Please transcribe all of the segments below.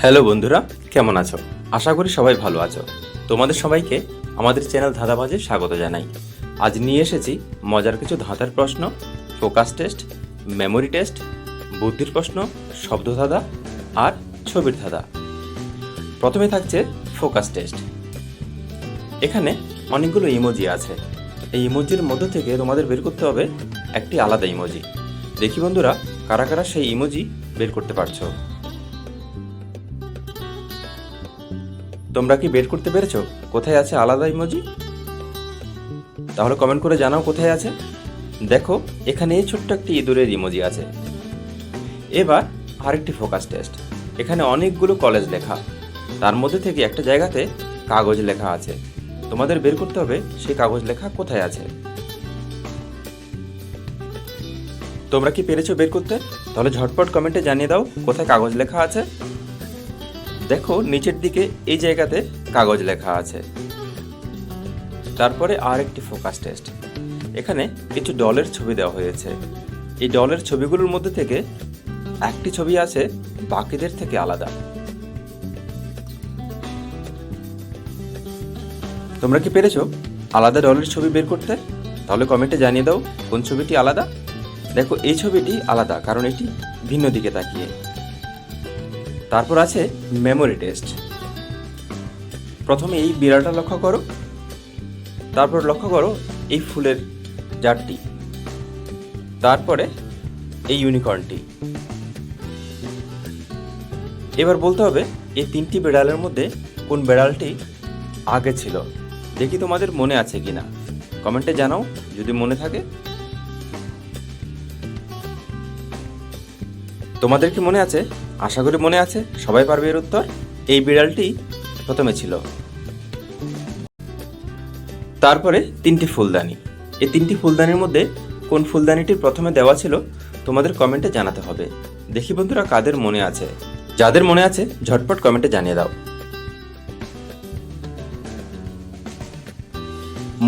Hello বন্ধুরা, কেমন আছো? আশা করি সবাই ভালো আছো। তোমাদের সবাইকে আমাদের চ্যানেল ধাঁধাবাজে স্বাগত জানাই। আজ নিয়ে এসেছি মজার কিছু ধাঁধার প্রশ্ন, ফোকাস টেস্ট, মেমোরি টেস্ট, বুদ্ধির প্রশ্ন, শব্দ ধাঁধা আর ছবির ধাঁধা। প্রথমে থাকছে ফোকাস টেস্ট। এখানে অনেকগুলো ইমোজি আছে। এই ইমোজির মধ্য থেকে তোমাদের বের করতে হবে একটি আলাদা ইমোজি। দেখি বন্ধুরা, কারা কারা সেই ইমোজি বের করতে পারছো। তোমরা কি বের করতে পেরেছো কোথায় আছে আলাদা ইমোজি? তাহলে কমেন্ট করে জানাও কোথায় আছে। দেখো, এখানে এই ছোট্ট একটি ইঁদুরের ইমোজি আছে। এবার আরেকটি ফোকাস টেস্ট। এখানে অনেকগুলো কলেজ লেখা, তার মধ্যে থেকে একটা জায়গাতে কাগজ লেখা আছে। তোমাদের বের করতে হবে সেই কাগজ লেখা কোথায় আছে। তোমরা কি পেরেছো বের করতে? তাহলে ঝটপট কমেন্টে জানিয়ে দাও কোথায় কাগজ লেখা আছে। দেখো, নিচের দিকে এই জায়গাতে কাগজ লেখা আছে। তারপরে আর একটি ফোকাস টেস্ট। এখানে কিছু ডলের ছবি দেওয়া হয়েছে। এই ডলের ছবিগুলোর মধ্যে থেকে একটি ছবি আছে বাকিদের থেকে আলাদা। তোমরা কি পেরেছো আলাদা ডলের ছবি বের করতে? তাহলে কমেন্টে জানিয়ে দাও কোন ছবিটি আলাদা। দেখো, এই ছবিটি আলাদা কারণ এটি ভিন্ন দিকে তাকিয়ে। তারপর আছে মেমোরি টেস্ট। প্রথমে এই বিড়ালটা লক্ষ্য করো, তারপর লক্ষ্য করো এই ফুলের জারটি, তারপরে এই ইউনিকর্নটি। এবার বলতে হবে এই তিনটি বিড়ালের মধ্যে কোন বিড়ালটি আগে ছিল। দেখি তোমাদের মনে আছে কিনা, কমেন্টে জানাও যদি মনে থাকে। তোমাদের কি মনে আছে? আশা করি মনে আছে, সবাই পারবে এর উত্তর। এই বিড়ালটি প্রথমে ছিল। তারপরে তিনটি ফুলদানি। এই তিনটি ফুলদানির মধ্যে কোন ফুলদানিটি প্রথমে দেওয়া ছিল তোমাদের কমেন্টে জানাতে হবে। দেখি বন্ধুরা কাদের মনে আছে। যাদের মনে আছে ঝটপট কমেন্টে জানিয়ে দাও।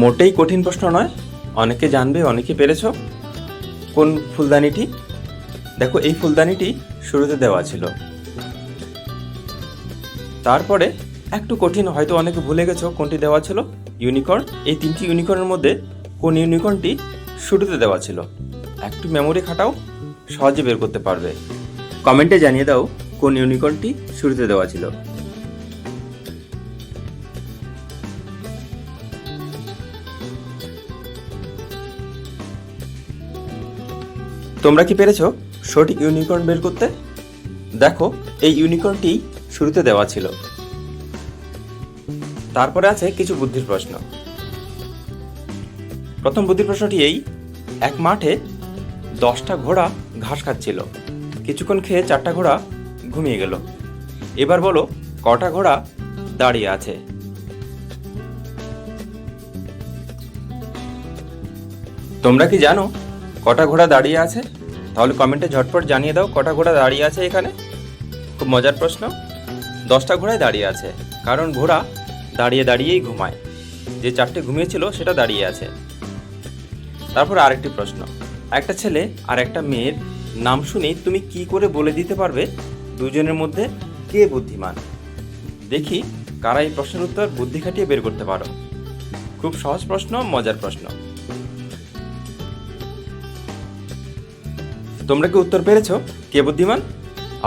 মোটেই কঠিন প্রশ্ন নয়, অনেকে জানবে, অনেকে পেরেছো। কোন ফুলদানিটি? দেখো, এই ফুলদানিটি শুরুতে দেওয়া ছিল। তারপরে একটু কঠিন, হয়তো অনেকে ভুলে গেছো কোনটি দেওয়া ছিল। ইউনিকর্ন। এই তিনটি ইউনিকর্নের মধ্যে কোন ইউনিকর্নটি শুরুতে দেওয়া ছিল? একটু মেমোরি খাটাও, সহজে বের করতে পারবে। কমেন্টে জানিয়ে দাও কোন ইউনিকর্নটি শুরুতে দেওয়া ছিল। তোমরা কি পেরেছো সঠিক ইউনিকর্ন বের করতে? দেখো, এই ইউনিকর্নটি শুরুতে দেওয়া ছিল। তারপরে আছে কিছু বুদ্ধির প্রশ্ন। প্রথম বুদ্ধির প্রশ্নটি এই: এক মাঠে 10টা ঘোড়া ঘাস খাচ্ছিল। কিছুক্ষণ খেয়ে 4টা ঘোড়া ঘুমিয়ে গেল। এবার বলো কটা ঘোড়া দাঁড়িয়ে আছে। তোমরা কি জানো কটা ঘোড়া দাঁড়িয়ে আছে? তাহলে কমেন্টে ঝটপট জানিয়ে দাও কটা ঘোড়া দাঁড়িয়ে আছে এখানে। খুব মজার প্রশ্ন। 10টা ঘোড়ায় দাঁড়িয়ে আছে, কারণ ঘোড়া দাঁড়িয়ে দাঁড়িয়েই ঘুমায়। যে 4টে ঘুমিয়েছিল সেটা দাঁড়িয়ে আছে। তারপর আরেকটি প্রশ্ন। একটা ছেলে আর একটা মেয়ের নাম শুনেই তুমি কি করে বলে দিতে পারবে দুজনের মধ্যে কে বুদ্ধিমান? দেখি কারা এই প্রশ্নের উত্তর বুদ্ধি খাটিয়ে বের করতে পারো। খুব সহজ প্রশ্ন, মজার প্রশ্ন। তোমরা কি উত্তর পেরেছো কে বুদ্ধিমান?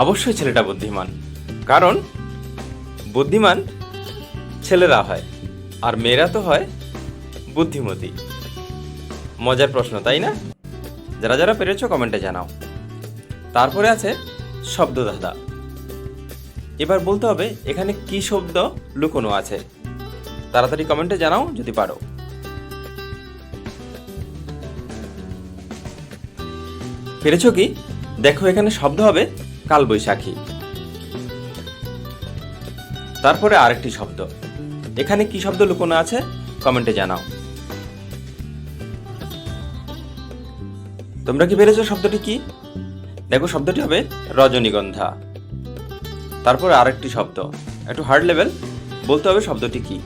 অবশ্যই ছেলেটা বুদ্ধিমান, কারণ বুদ্ধিমান ছেলেরা হয় আর মেয়েরা তো হয় বুদ্ধিমতী। মজার প্রশ্ন, তাই না? যারা যারা পেরেছো কমেন্টে জানাও। তারপরে আছে শব্দ ধাঁধা। এবার বলতে হবে এখানে কি শব্দ লুকোনো আছে। তাড়াতাড়ি কমেন্টে জানাও যদি পারো। পেরেছো কি? দেখো, এখানে শব্দ হবে কালবৈশাখী। তারপরে আরেকটি শব্দ। এখানে কি শব্দ লুকোনো আছে কমেন্টে জানাও। তোমরা কি পেরেছো শব্দটি কি? দেখো, শব্দটি হবে রজনীগন্ধা। তারপরে আরেকটি শব্দ, একটু হার্ড লেভেল, বলতে হবে শব্দটি কি।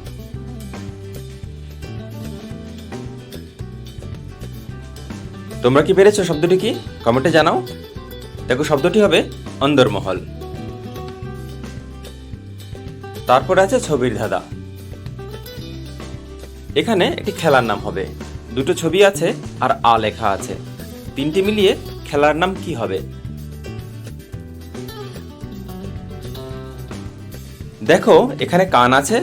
তোমরা কি পেরেছো শব্দটি কি? কমেন্টে জানাও। দেখো, শব্দটি হবে অন্দরমহল। তারপরে আছে ছবির ধাঁধা। এখানে একটি খেলার নাম হবে, দুটো ছবি আছে আর আ লেখা আছে, তিনটি মিলিয়ে খেলার নাম কি হবে? দেখো এখানে কান আছে,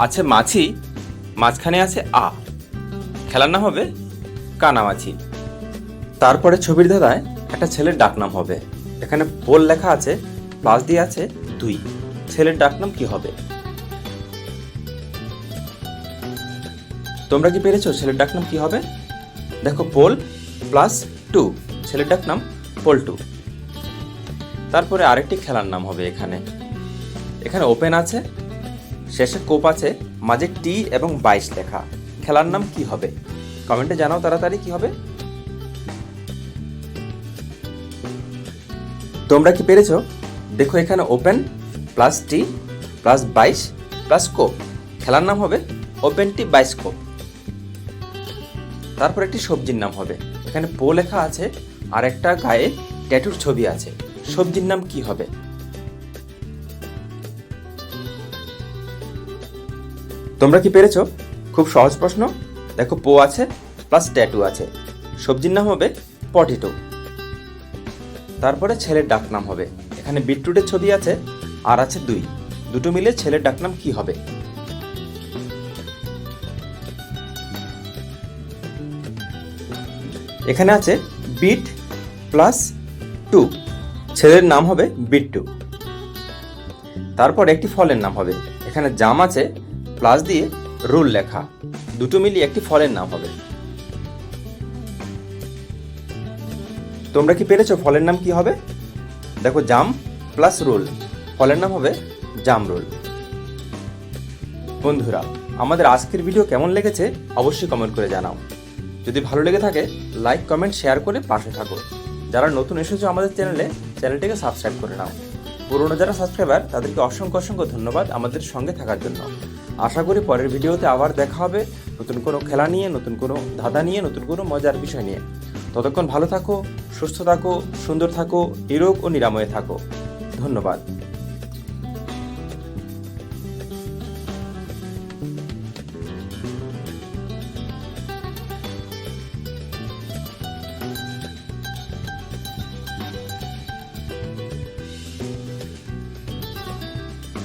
আছে মাছি, মাঝখানে আছে আ, খেলার নাম হবে কানামাছি। তারপরে ছবির ধাঁধায় একটা ছেলের ডাকনাম হবে, এখানে পোল লেখা আছে, প্লাস দিয়ে আছে 2, ছেলের ডাকনাম কি হবে? তোমরা কি পেরেছো ছেলের ডাকনাম কি হবে? দেখো পোল প্লাস 2, ছেলের ডাকনাম পোল্টু। তারপরে আরেকটি খেলার নাম হবে, এখানে ওপেন আছে, শেষে কোপ আছে, মাঝে টি এবং 22 লেখা, খেলার নাম কি হবে? কমেন্টে জানাও তাড়াতাড়ি কি হবে। তোমরা কি পেরেছো? দেখো এখানে ওপেন প্লাস টি প্লাস 22 প্লাস কোপ, খেলার নাম হবে ওপেন টি 22 কোপ। তারপর একটি সবজির নাম হবে, এখানে পো লেখা আছে আর একটা গায়ে ট্যাটুর ছবি আছে, সবজির নাম কি হবে? তোমরা কি পেরেছো? খুব সহজ প্রশ্ন। দেখো পো আছে প্লাস ট্যাটু আছে, সবজির নাম হবে পটেটো। তারপরে ছেলের ডাকনাম হবে, এখানে বিটরুটের ছবি আছে আর আছে 2, দুটো মিলে ছেলের ডাকনাম কি হবে? এখানে আছে বিট প্লাস 2, ছেলের নাম হবে বিট্টু। তারপর একটি ফলের নাম হবে, এখানে জাম আছে প্লাস দিয়ে রুল লেখা, দুটো মিলিয়ে একটি ফলের নাম হবে। তোমরা কি পেরেছো ফলের নাম কি হবে? দেখো জাম প্লাস রুল, ফলের নাম হবে জামরুল। বন্ধুরা, আমাদের আজকের ভিডিও কেমন লেগেছে অবশ্যই কমেন্ট করে জানাও। যদি ভালো লেগে থাকে লাইক কমেন্ট শেয়ার করে পাশে থাকো। যারা নতুন এসেছো আমাদের চ্যানেলটিকে সাবস্ক্রাইব করে নাও। পুরনো যারা সাবস্ক্রাইবার তাদেরকে অসংখ্য অসংখ্য ধন্যবাদ আমাদের সঙ্গে থাকার জন্য। আশা করি পরের ভিডিওতে আবার দেখা হবে নতুন কোনো খেলা নিয়ে, নতুন কোনো ধাঁধা নিয়ে, নতুন কোনো মজার বিষয় নিয়ে। ততক্ষণ ভালো থাকো, সুস্থ থাকো, সুন্দর থাকো, নিরোগ ও নিরাময়ে থাকো। ধন্যবাদ।